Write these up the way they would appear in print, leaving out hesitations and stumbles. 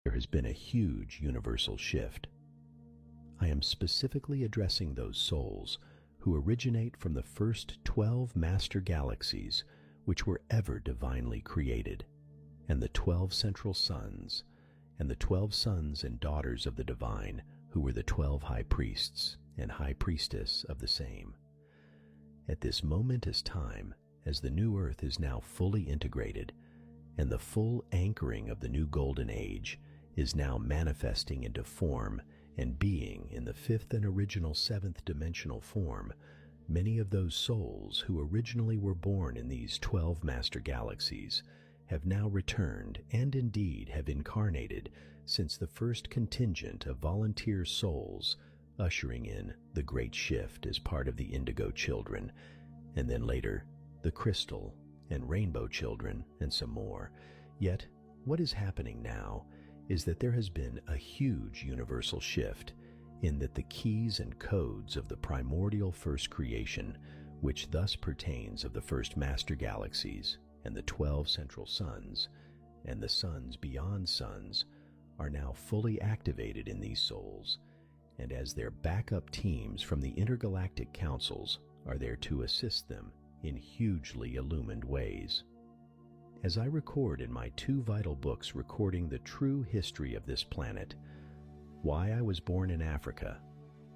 there has been a huge universal shift. I am specifically addressing those souls who originate from the first 12 master galaxies which were ever divinely created, and the 12 central suns, and the 12 sons and daughters of the divine who were the 12 high priests and high priestess of the same. At this momentous time, as the new earth is now fully integrated, and the full anchoring of the new golden age is now manifesting into form and being in the fifth and original seventh dimensional form, many of those souls who originally were born in these 12 master galaxies have now returned and indeed have incarnated since the first contingent of volunteer souls ushering in the Great Shift as part of the Indigo Children, and then later the Crystal and Rainbow Children and some more. Yet, what is happening now is that there has been a huge universal shift in that the keys and codes of the primordial first creation, which thus pertains of the first master galaxies and the 12 central suns and the suns beyond suns, are now fully activated in these souls, and as their backup teams from the intergalactic councils are there to assist them in hugely illumined ways. As I record in my 2 vital books recording the true history of this planet, Why I Was Born in Africa,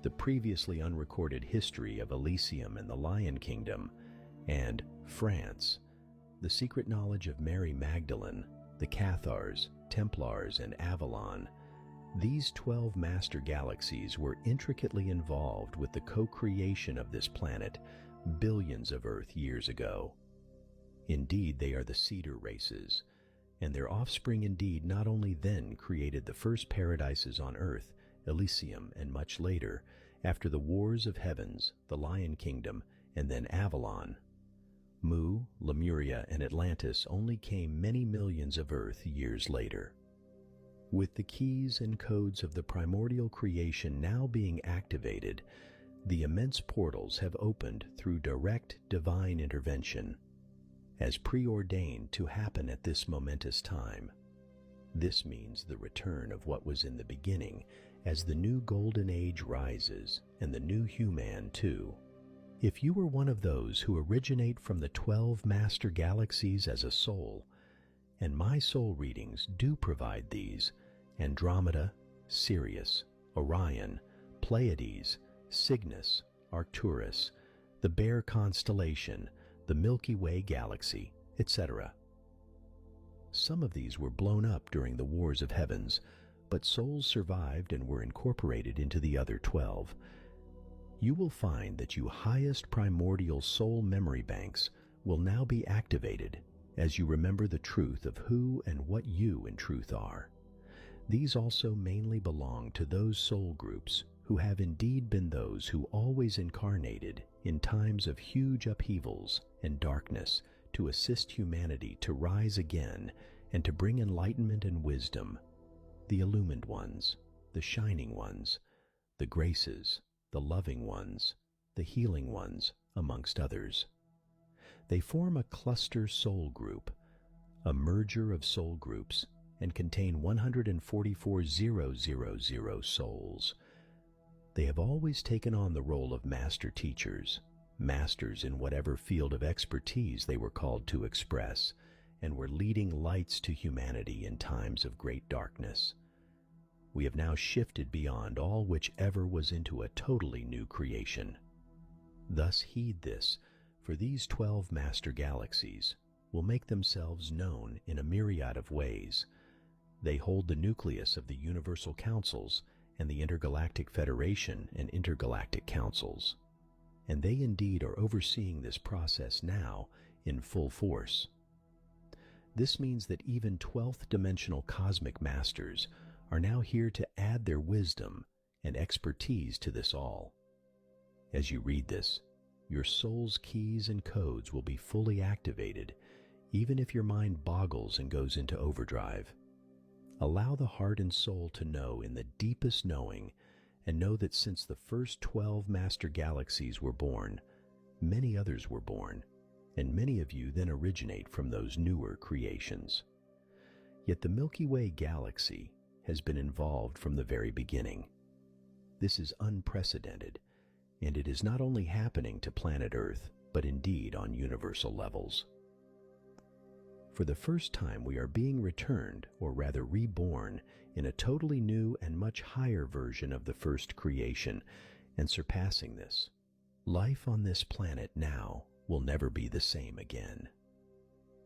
the previously unrecorded history of Elysium and the Lion Kingdom, and France, the secret knowledge of Mary Magdalene, the Cathars, Templars, and Avalon, these 12 master galaxies were intricately involved with the co-creation of this planet billions of Earth years ago. Indeed, they are the cedar races, and their offspring indeed not only then created the first paradises on Earth, Elysium, and much later, after the Wars of Heavens, the Lion Kingdom, and then Avalon. Mu, Lemuria, and Atlantis only came many millions of Earth years later. With the keys and codes of the primordial creation now being activated, the immense portals have opened through direct divine intervention, as preordained to happen at this momentous time. This means the return of what was in the beginning as the new golden age rises, and the new human too. If you were one of those who originate from the 12 master galaxies as a soul, and my soul readings do provide these: Andromeda, Sirius, Orion, Pleiades, Cygnus, Arcturus, the Bear constellation, the Milky Way galaxy, etc. Some of these were blown up during the Wars of Heavens, but souls survived and were incorporated into the other 12. You will find that you highest primordial soul memory banks will now be activated as you remember the truth of who and what you in truth are. These also mainly belong to those soul groups who have indeed been those who always incarnated in times of huge upheavals and darkness to assist humanity to rise again and to bring enlightenment and wisdom, the illumined ones, the shining ones, the graces, the loving ones, the healing ones, amongst others. They form a cluster soul group, a merger of soul groups, and contain 144,000 souls. They have always taken on the role of master teachers, masters in whatever field of expertise they were called to express, and were leading lights to humanity in times of great darkness. We have now shifted beyond all which ever was into a totally new creation. Thus heed this, for these 12 master galaxies will make themselves known in a myriad of ways. They hold the nucleus of the universal councils and the intergalactic federation and intergalactic councils, and they indeed are overseeing this process now in full force. This means that even 12th dimensional cosmic masters are now here to add their wisdom and expertise to this all. As you read this, your soul's keys and codes will be fully activated, even if your mind boggles and goes into overdrive. Allow the heart and soul to know in the deepest knowing, and know that since the first 12 master galaxies were born, many others were born, and many of you then originate from those newer creations. Yet the Milky Way galaxy has been involved from the very beginning. This is unprecedented, and it is not only happening to planet Earth, but indeed on universal levels. For the first time, we are being returned, or rather reborn, in a totally new and much higher version of the first creation, and surpassing this. Life on this planet now will never be the same again.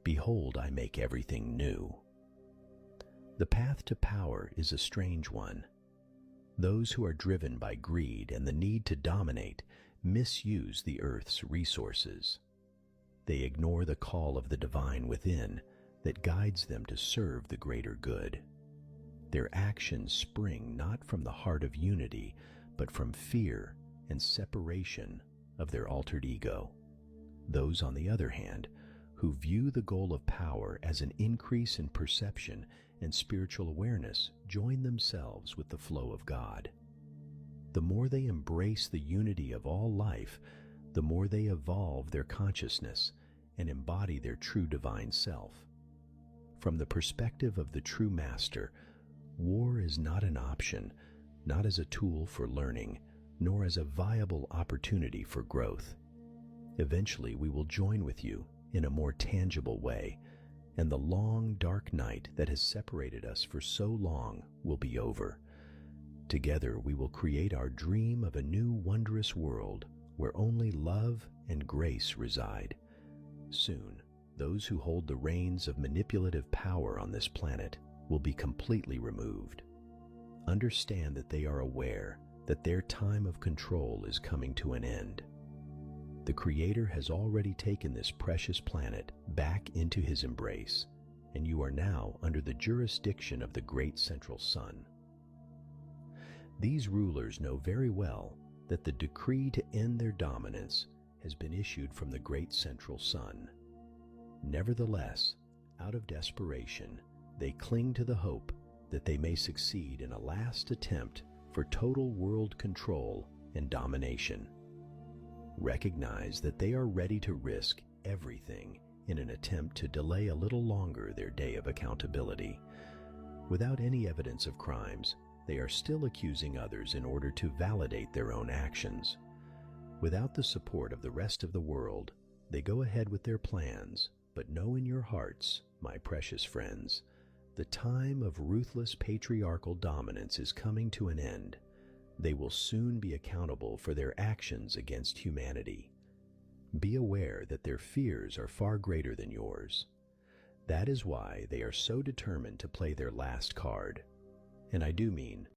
Behold, I make everything new. The path to power is a strange one. Those who are driven by greed and the need to dominate misuse the Earth's resources. They ignore the call of the divine within that guides them to serve the greater good. Their actions spring not from the heart of unity, but from fear and separation of their altered ego. Those, on the other hand, who view the goal of power as an increase in perception and spiritual awareness, join themselves with the flow of God. The more they embrace the unity of all life, the more they evolve their consciousness and embody their true divine self. From the perspective of the true master, war is not an option, not as a tool for learning, nor as a viable opportunity for growth. Eventually, we will join with you in a more tangible way, and the long, dark night that has separated us for so long will be over. Together, we will create our dream of a new, wondrous world where only love and grace reside. Soon, those who hold the reins of manipulative power on this planet will be completely removed. Understand that they are aware that their time of control is coming to an end. The Creator has already taken this precious planet back into His embrace, and you are now under the jurisdiction of the great central sun. These rulers know very well that the decree to end their dominance has been issued from the great central sun. Nevertheless, out of desperation, they cling to the hope that they may succeed in a last attempt for total world control and domination. Recognize that they are ready to risk everything in an attempt to delay a little longer their day of accountability. Without any evidence of crimes, they are still accusing others in order to validate their own actions. Without the support of the rest of the world, they go ahead with their plans, but know in your hearts, my precious friends, the time of ruthless patriarchal dominance is coming to an end. They will soon be accountable for their actions against humanity. Be aware that their fears are far greater than yours. That is why they are so determined to play their last card. And I do mean